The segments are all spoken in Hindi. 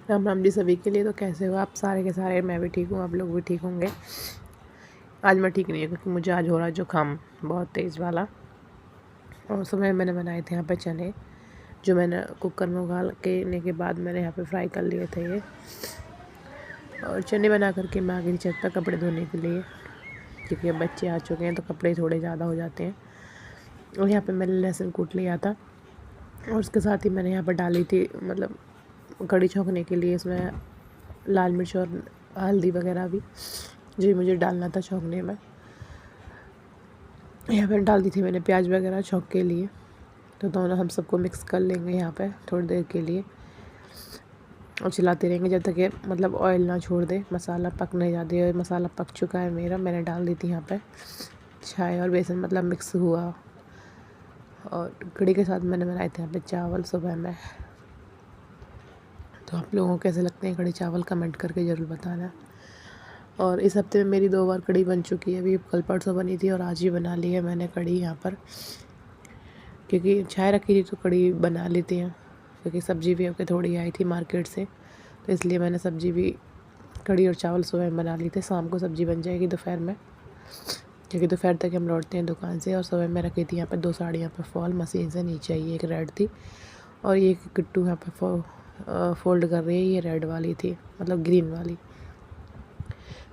राम राम जी सभी के लिए। तो कैसे हो आप सारे के सारे? मैं भी ठीक हूँ, आप लोग भी ठीक होंगे। आज मैं ठीक नहीं हूँ क्योंकि मुझे आज हो रहा है जुकाम बहुत तेज़ वाला। और सुबह मैंने बनाए थे यहाँ पे चने, जो मैंने कुकर में उबाल के बाद मैंने यहाँ पे फ्राई कर लिए थे ये। और चने बना करके मैं आ गई छत पर कपड़े धोने के लिए, क्योंकि अब बच्चे आ चुके हैं तो कपड़े थोड़े ज़्यादा हो जाते हैं। और यहाँ पर मैंने लहसुन कूट लिया था और उसके साथ ही मैंने यहाँ पर डाली थी मतलब कड़ी छौंकने के लिए इसमें लाल मिर्च और हल्दी वगैरह भी, जो मुझे डालना था छौंकने में। यहाँ पर डाल दी थी मैंने प्याज वगैरह छौंक के लिए। तो दोनों हम सबको मिक्स कर लेंगे यहाँ पे थोड़ी देर के लिए, और चलाते रहेंगे जब तक ये मतलब ऑयल ना छोड़ दे, मसाला पकने जाते है। मसाला पक चुका है मेरा, मैंने डाल दी थी यहाँ पे चाय और बेसन मतलब मिक्स हुआ। और कड़ी के साथ मैंने बनाए थे यहाँ पे चावल सुबह में। तो आप लोगों को कैसे लगते हैं कड़ी चावल, कमेंट करके ज़रूर बताना। और इस हफ्ते में मेरी 2 बार कड़ी बन चुकी है, अभी कल परसों बनी थी और आज ही बना ली है मैंने कड़ी यहाँ पर, क्योंकि चाय रखी थी तो कड़ी बना लेते हैं। क्योंकि सब्ज़ी भी होकर थोड़ी आई थी मार्केट से, तो इसलिए मैंने सब्ज़ी भी कड़ी और चावल सुबह में बना ली थे। शाम को सब्ज़ी बन जाएगी दोपहर में, क्योंकि दोपहर तक हम लौटते हैं दुकान से। और सुबह में रखी थी यहाँ पर 2 साड़ियाँ पर फॉल मशीन से नीचे आई, एक रेड थी और एक किट्टू यहाँ पर फोल्ड कर रही है, ये रेड वाली थी मतलब ग्रीन वाली।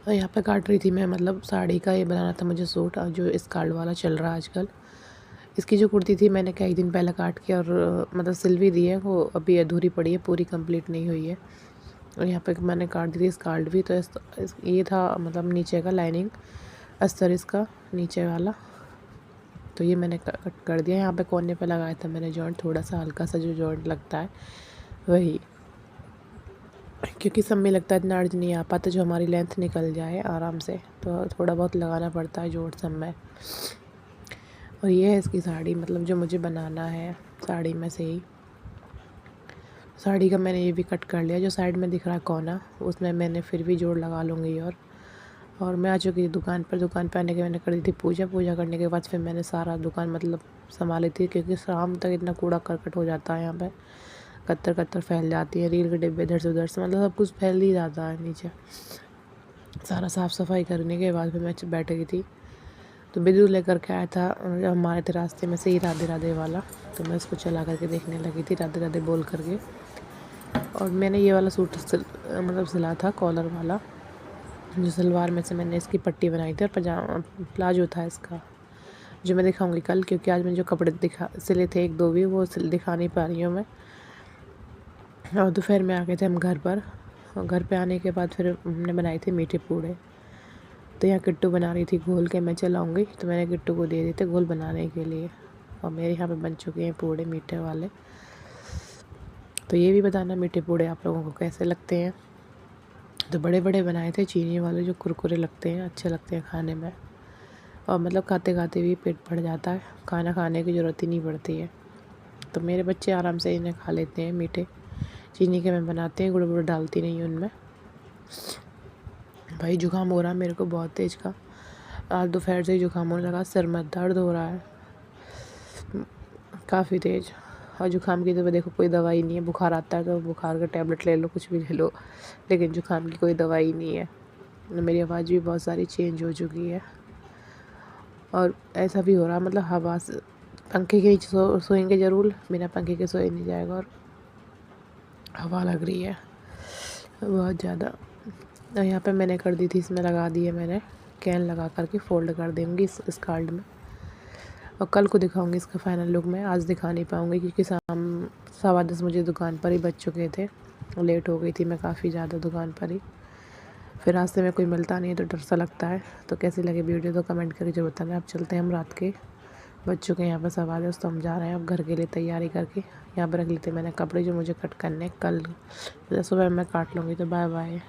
और यहाँ पे काट रही थी मैं मतलब साड़ी का ये बनाना था मुझे सूट, और जो स्कार्ट वाला चल रहा है आजकल। इसकी जो कुर्ती थी मैंने कई दिन पहले काट के और मतलब सिल भी दी है, वो अभी अधूरी पड़ी है, पूरी कंप्लीट नहीं हुई है। और यहाँ पे मैंने काट दी थी स्कार्ट भी। तो ये था मतलब नीचे का लाइनिंग अस्तर इसका नीचे वाला, तो ये मैंने कट कर दिया। यहाँ पे कोने पे लगाया था मैंने जॉइंट, थोड़ा सा हल्का सा जो जॉइंट लगता है वही, क्योंकि सब में लगता है इतना अर्ज नहीं आ पाता जो हमारी लेंथ निकल जाए आराम से, तो थोड़ा बहुत लगाना पड़ता है जोड़ सब में। और ये है इसकी साड़ी, मतलब जो मुझे बनाना है साड़ी में से ही। साड़ी का मैंने ये भी कट कर लिया, जो साइड में दिख रहा है कोना उसमें मैंने फिर भी जोड़ लगा लूँगी। और मैं आ चुकी थी दुकान पर। दुकान पर आने के मैंने कर दी थी पूजा। पूजा करने के बाद फिर मैंने सारा दुकान मतलब संभाली थी, क्योंकि शाम तक इतना कूड़ा करकट हो जाता है यहाँ पे, कत्तर कत्तर फैल जाती है, रील के डिब्बे इधर से उधर से मतलब सब कुछ फैल ही जाता है नीचे। सारा साफ़ सफाई करने के बाद फिर मैं बैठ गई थी। तो बिजू लेकर के आया था हमारे थे रास्ते में से ही, राधे राधे वाला। तो मैं उसको चला करके देखने लगी थी, राधे राधे बोल करके। और मैंने ये वाला सूट मतलब सिला था कॉलर वाला, जो सलवार में से मैंने इसकी पट्टी बनाई थी, और पजामा प्लाजो था इसका, जो मैं दिखाऊंगी कल। क्योंकि आज मैंने जो कपड़े सिले थे 1-2 भी, वो दिखा नहीं पा रही हूँ मैं। और दोपहर में आ गए थे हम घर पर, और घर पे आने के बाद फिर हमने बनाए थे मीठे पूड़े। तो यहाँ किट्टू बना रही थी घोल के, मैं चलाऊँगी तो मैंने किट्टू को दे दिए थे घोल बनाने के लिए। और मेरे यहाँ पे बन चुके हैं पूड़े मीठे वाले। तो ये भी बताना मीठे पूड़े आप लोगों को कैसे लगते हैं। तो बड़े बड़े बनाए थे चीनी वाले, जो कुरकुरे लगते हैं, अच्छे लगते हैं खाने में। और मतलब खाते खाते भी पेट भर जाता है, खाना खाने की ज़रूरत ही नहीं पड़ती है। तो मेरे बच्चे आराम से इन्हें खा लेते हैं मीठे। चीनी के मैं बनाते हैं, गुड़ गुड़ डालती नहीं उनमें। भाई जुकाम हो रहा है मेरे को बहुत तेज़ का, आज दोपहर से ही जुकाम होने लगा, सिर में दर्द हो रहा है काफ़ी तेज़। और जुकाम की तो देखो कोई दवाई नहीं है, बुखार आता है तो बुखार का टैबलेट ले लो, कुछ भी ले लो, लेकिन जुकाम की कोई दवाई नहीं है। मेरी आवाज़ भी बहुत सारी चेंज हो चुकी है। और ऐसा भी हो रहा मतलब हवा से, पंखे के नीचे सोएंगे ज़रूर, बिना पंखे के सोए नहीं जाएगा। और हवा लग रही है बहुत ज़्यादा। और यहाँ पे मैंने कर दी थी, इसमें लगा दी है मैंने कैन लगा करके, फोल्ड कर देंगी इस कार्ड में। और कल को दिखाऊंगी इसका फाइनल लुक। मैं आज दिखा नहीं पाऊँगी क्योंकि शाम 10:15 मुझे दुकान पर ही बज चुके थे, लेट हो गई थी मैं काफ़ी ज़्यादा दुकान पर ही। फिर रास्ते में कोई मिलता नहीं है तो डर सा लगता है। तो कैसी लगे वीडियो तो कमेंट करके जरूर बताना। अब चलते हैं हम, रात के बज चुके हैं यहाँ पर 10:15, तो हम जा रहे हैं अब घर के लिए तैयारी करके। यहाँ पर रख लेते मैंने कपड़े जो मुझे कट करने, कल सुबह मैं काट लूँगी। तो बाय बाय।